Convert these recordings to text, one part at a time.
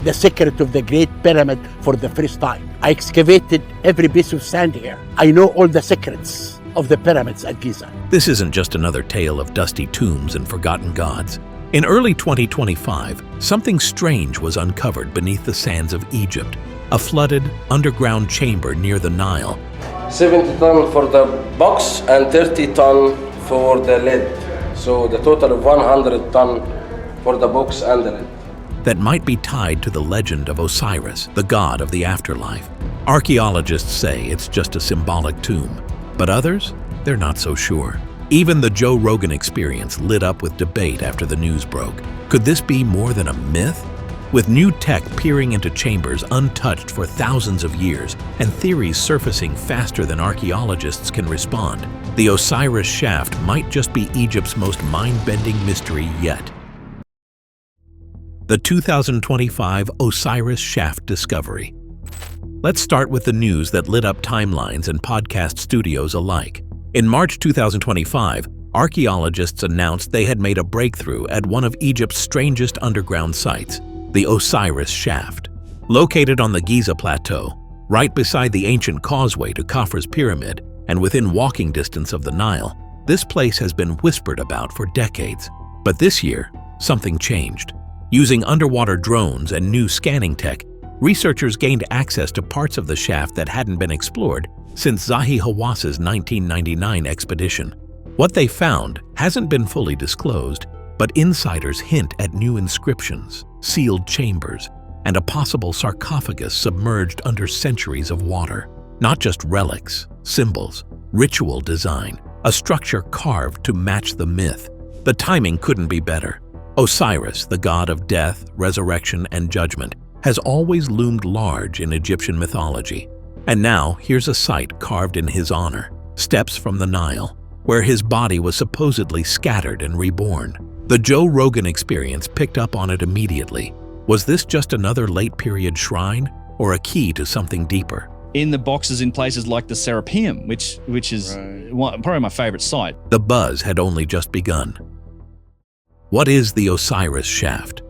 the secret of the Great Pyramid for the first time. I excavated every piece of sand here. I know all the secrets of the pyramids at Giza. This isn't just another tale of dusty tombs and forgotten gods. In early 2025, something strange was uncovered beneath the sands of Egypt, a flooded, underground chamber near the Nile. 70 ton for the box and 30 ton for the lid. So the total of 100 ton for the box and the lid. That might be tied to the legend of Osiris, the god of the afterlife. Archaeologists say it's just a symbolic tomb, but others, they're not so sure. Even the Joe Rogan Experience lit up with debate after the news broke. Could this be more than a myth? With new tech peering into chambers untouched for thousands of years and theories surfacing faster than archaeologists can respond, the Osiris Shaft might just be Egypt's most mind-bending mystery yet. The 2025 Osiris Shaft discovery. Let's start with the news that lit up timelines and podcast studios alike. In March 2025, archaeologists announced they had made a breakthrough at one of Egypt's strangest underground sites, the Osiris Shaft. Located on the Giza Plateau, right beside the ancient causeway to Khafre's pyramid and within walking distance of the Nile, this place has been whispered about for decades. But this year, something changed. Using underwater drones and new scanning tech, researchers gained access to parts of the shaft that hadn't been explored since Zahi Hawass's 1999 expedition. What they found hasn't been fully disclosed, but insiders hint at new inscriptions, sealed chambers, and a possible sarcophagus submerged under centuries of water. Not just relics, symbols, ritual design, a structure carved to match the myth. The timing couldn't be better. Osiris, the god of death, resurrection, and judgment, has always loomed large in Egyptian mythology. And now, here's a site carved in his honor, steps from the Nile, where his body was supposedly scattered and reborn. The Joe Rogan Experience picked up on it immediately. Was this just another late-period shrine, or a key to something deeper? In the boxes in places like the Serapeum, which is probably my favorite site. The buzz had only just begun. What is the Osiris Shaft?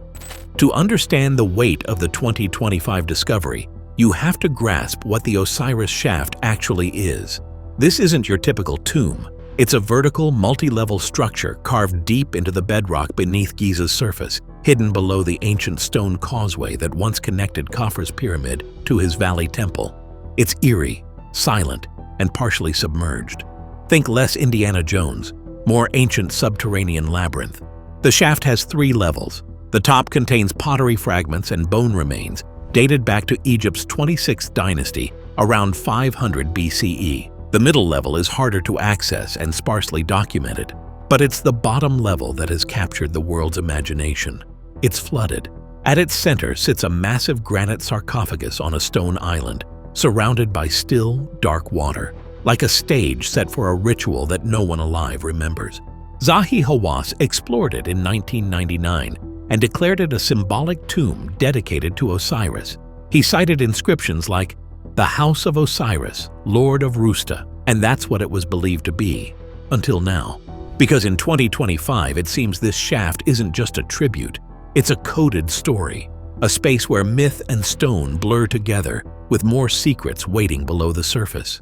To understand the weight of the 2025 discovery, you have to grasp what the Osiris Shaft actually is. This isn't your typical tomb. It's a vertical, multi-level structure carved deep into the bedrock beneath Giza's surface, hidden below the ancient stone causeway that once connected Khafre's pyramid to his valley temple. It's eerie, silent, and partially submerged. Think less Indiana Jones, more ancient subterranean labyrinth. The shaft has 3 levels. The top contains pottery fragments and bone remains dated back to Egypt's 26th dynasty, around 500 BCE. The middle level is harder to access and sparsely documented, but it's the bottom level that has captured the world's imagination. It's flooded. At its center sits a massive granite sarcophagus on a stone island, surrounded by still, dark water, like a stage set for a ritual that no one alive remembers. Zahi Hawass explored it in 1999 and declared it a symbolic tomb dedicated to Osiris. He cited inscriptions like, "The House of Osiris, Lord of Rusta," and that's what it was believed to be, until now. Because in 2025, it seems this shaft isn't just a tribute, it's a coded story, a space where myth and stone blur together, with more secrets waiting below the surface.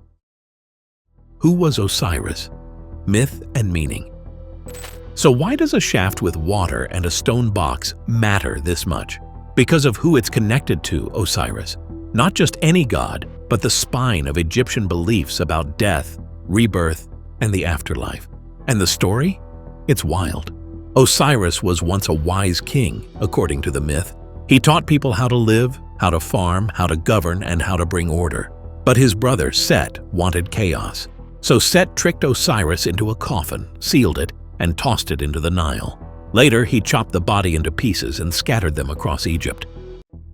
Who was Osiris? Myth and meaning. So why does a shaft with water and a stone box matter this much? Because of who it's connected to, Osiris. Not just any god, but the spine of Egyptian beliefs about death, rebirth, and the afterlife. And the story? It's wild. Osiris was once a wise king, according to the myth. He taught people how to live, how to farm, how to govern, and how to bring order. But his brother, Set, wanted chaos. So Set tricked Osiris into a coffin, sealed it, and tossed it into the Nile. Later, he chopped the body into pieces and scattered them across Egypt.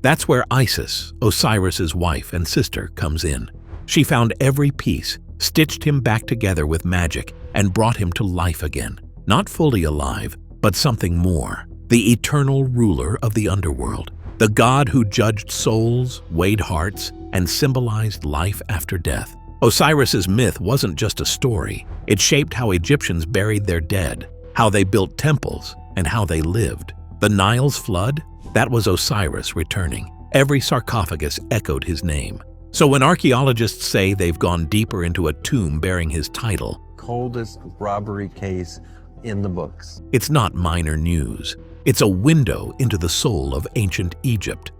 That's where Isis, Osiris's wife and sister, comes in. She found every piece, stitched him back together with magic, and brought him to life again. Not fully alive, but something more. The eternal ruler of the underworld. The god who judged souls, weighed hearts, and symbolized life after death. Osiris's myth wasn't just a story. It shaped how Egyptians buried their dead, how they built temples, and how they lived. The Nile's flood? That was Osiris returning. Every sarcophagus echoed his name. So when archaeologists say they've gone deeper into a tomb bearing his title, coldest robbery case in the books. It's not minor news. It's a window into the soul of ancient Egypt.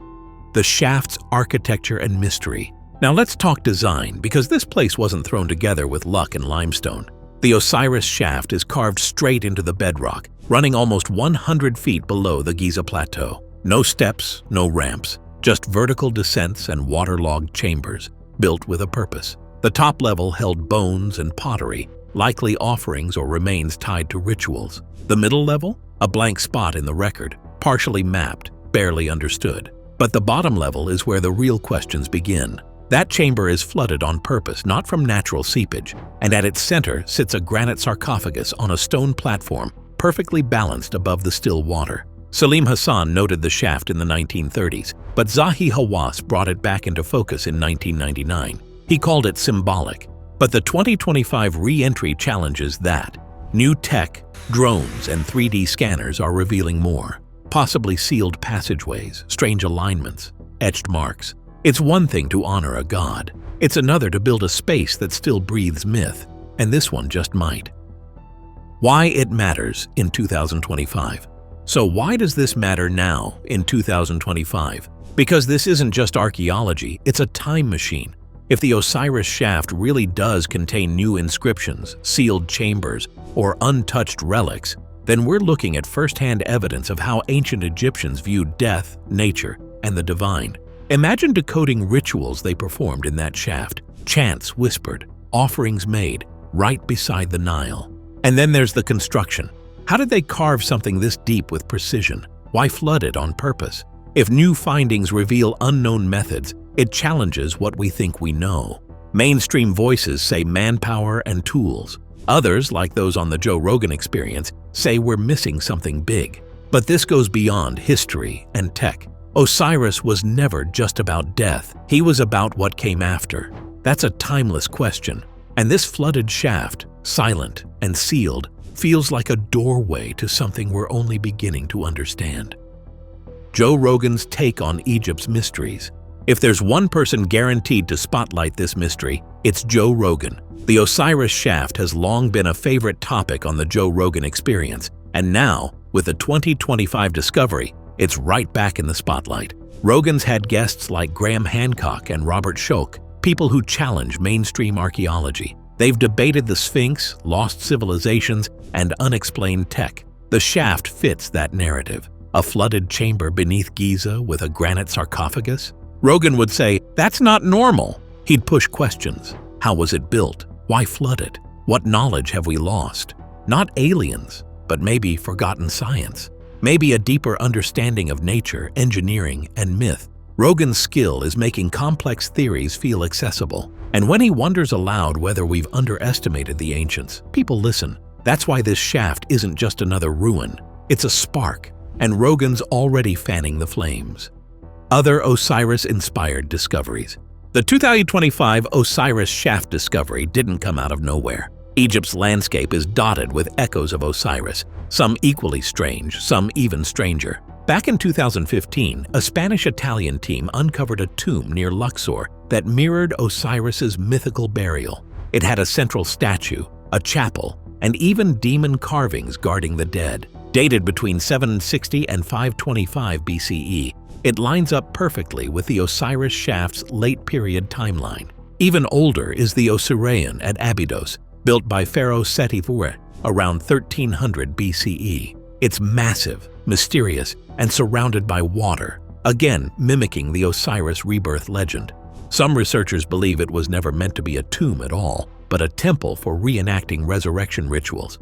The shaft's architecture and mystery. Now let's talk design, because this place wasn't thrown together with luck and limestone. The Osiris Shaft is carved straight into the bedrock, running almost 100 feet below the Giza Plateau. No steps, no ramps, just vertical descents and waterlogged chambers, built with a purpose. The top level held bones and pottery, likely offerings or remains tied to rituals. The middle level? A blank spot in the record, partially mapped, barely understood. But the bottom level is where the real questions begin. That chamber is flooded on purpose, not from natural seepage, and at its center sits a granite sarcophagus on a stone platform, perfectly balanced above the still water. Salim Hassan noted the shaft in the 1930s, but Zahi Hawass brought it back into focus in 1999. He called it symbolic. But the 2025 re-entry challenges that. New tech, drones, and 3D scanners are revealing more. Possibly sealed passageways, strange alignments, etched marks. It's one thing to honor a god. It's another to build a space that still breathes myth, and this one just might. Why it matters in 2025. So why does this matter now in 2025? Because this isn't just archaeology, it's a time machine. If the Osiris Shaft really does contain new inscriptions, sealed chambers, or untouched relics, then we're looking at first-hand evidence of how ancient Egyptians viewed death, nature, and the divine. Imagine decoding rituals they performed in that shaft, chants whispered, offerings made, right beside the Nile. And then there's the construction. How did they carve something this deep with precision? Why flood it on purpose? If new findings reveal unknown methods, it challenges what we think we know. Mainstream voices say manpower and tools. Others, like those on the Joe Rogan Experience, say we're missing something big. But this goes beyond history and tech. Osiris was never just about death. He was about what came after. That's a timeless question. And this flooded shaft, silent and sealed, feels like a doorway to something we're only beginning to understand. Joe Rogan's take on Egypt's mysteries. If there's one person guaranteed to spotlight this mystery, it's Joe Rogan. The Osiris Shaft has long been a favorite topic on the Joe Rogan Experience, and now, with the 2025 discovery, it's right back in the spotlight. Rogan's had guests like Graham Hancock and Robert Schoch, people who challenge mainstream archaeology. They've debated the Sphinx, lost civilizations, and unexplained tech. The shaft fits that narrative. A flooded chamber beneath Giza with a granite sarcophagus? Rogan would say, that's not normal. He'd push questions. How was it built? Why flood it? What knowledge have we lost? Not aliens, but maybe forgotten science. Maybe a deeper understanding of nature, engineering, and myth. Rogan's skill is making complex theories feel accessible. And when he wonders aloud whether we've underestimated the ancients, people listen. That's why this shaft isn't just another ruin. It's a spark, and Rogan's already fanning the flames. Other Osiris-inspired discoveries. The 2025 Osiris Shaft discovery didn't come out of nowhere. Egypt's landscape is dotted with echoes of Osiris, some equally strange, some even stranger. Back in 2015, a Spanish-Italian team uncovered a tomb near Luxor that mirrored Osiris's mythical burial. It had a central statue, a chapel, and even demon carvings guarding the dead. Dated between 760 and 525 BCE, it lines up perfectly with the Osiris Shaft's late-period timeline. Even older is the Osirian at Abydos, built by Pharaoh Seti IV around 1300 BCE. It's massive, mysterious, and surrounded by water, again mimicking the Osiris rebirth legend. Some researchers believe it was never meant to be a tomb at all, but a temple for reenacting resurrection rituals.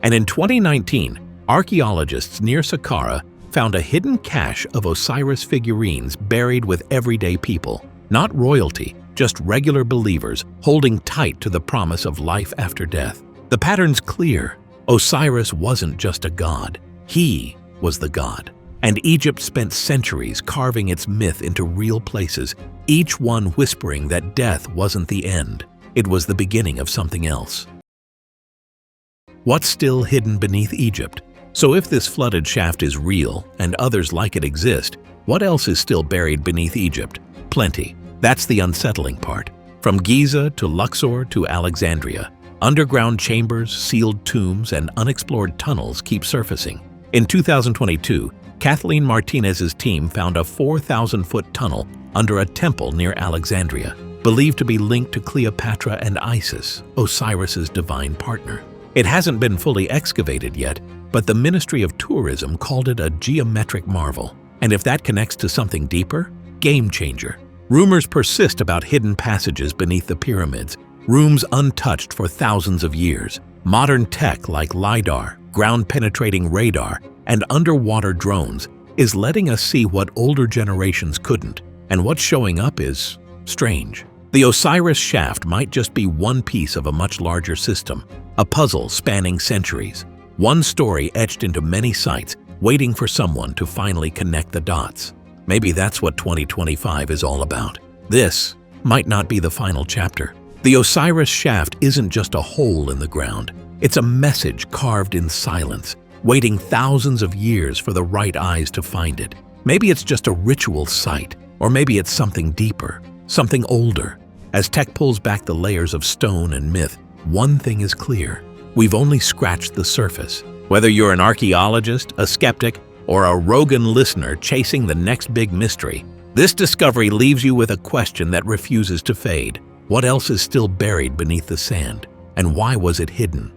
And in 2019, archaeologists near Saqqara found a hidden cache of Osiris figurines buried with everyday people, not royalty, just regular believers holding tight to the promise of life after death. The pattern's clear. Osiris wasn't just a god. He was the god. And Egypt spent centuries carving its myth into real places, each one whispering that death wasn't the end. It was the beginning of something else. What's still hidden beneath Egypt? So if this flooded shaft is real and others like it exist, what else is still buried beneath Egypt? Plenty. That's the unsettling part. From Giza to Luxor to Alexandria, underground chambers, sealed tombs, and unexplored tunnels keep surfacing. In 2022, Kathleen Martinez's team found a 4,000-foot tunnel under a temple near Alexandria, believed to be linked to Cleopatra and Isis, Osiris's divine partner. It hasn't been fully excavated yet, but the Ministry of Tourism called it a geometric marvel. And if that connects to something deeper, game changer. Rumors persist about hidden passages beneath the pyramids, rooms untouched for thousands of years. Modern tech like LiDAR, ground-penetrating radar, and underwater drones is letting us see what older generations couldn't, and what's showing up is strange. The Osiris Shaft might just be one piece of a much larger system, a puzzle spanning centuries. One story etched into many sites, waiting for someone to finally connect the dots. Maybe that's what 2025 is all about. This might not be the final chapter. The Osiris Shaft isn't just a hole in the ground. It's a message carved in silence, waiting thousands of years for the right eyes to find it. Maybe it's just a ritual site, or maybe it's something deeper, something older. As tech pulls back the layers of stone and myth, one thing is clear. We've only scratched the surface. Whether you're an archaeologist, a skeptic, or a Rogan listener chasing the next big mystery, this discovery leaves you with a question that refuses to fade. What else is still buried beneath the sand? And why was it hidden?